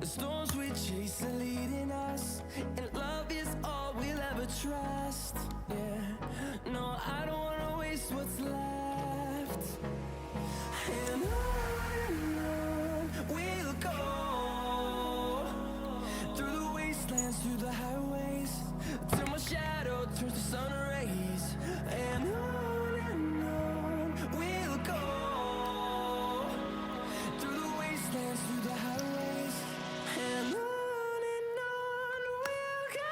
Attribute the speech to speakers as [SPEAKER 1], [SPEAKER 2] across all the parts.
[SPEAKER 1] storms we chase are leading us, and love is all we'll ever trust. Yeah, no, I don't wanna waste what's left. And on we'll go, through the wastelands, through the highways, till my shadow turns to sun rays. And on we'll go, through the wastelands, through the highways, and on we'll go.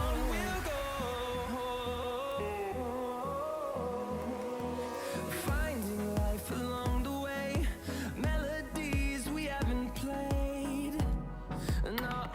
[SPEAKER 1] On we'll go, finding life along the way, melodies we haven't played. Now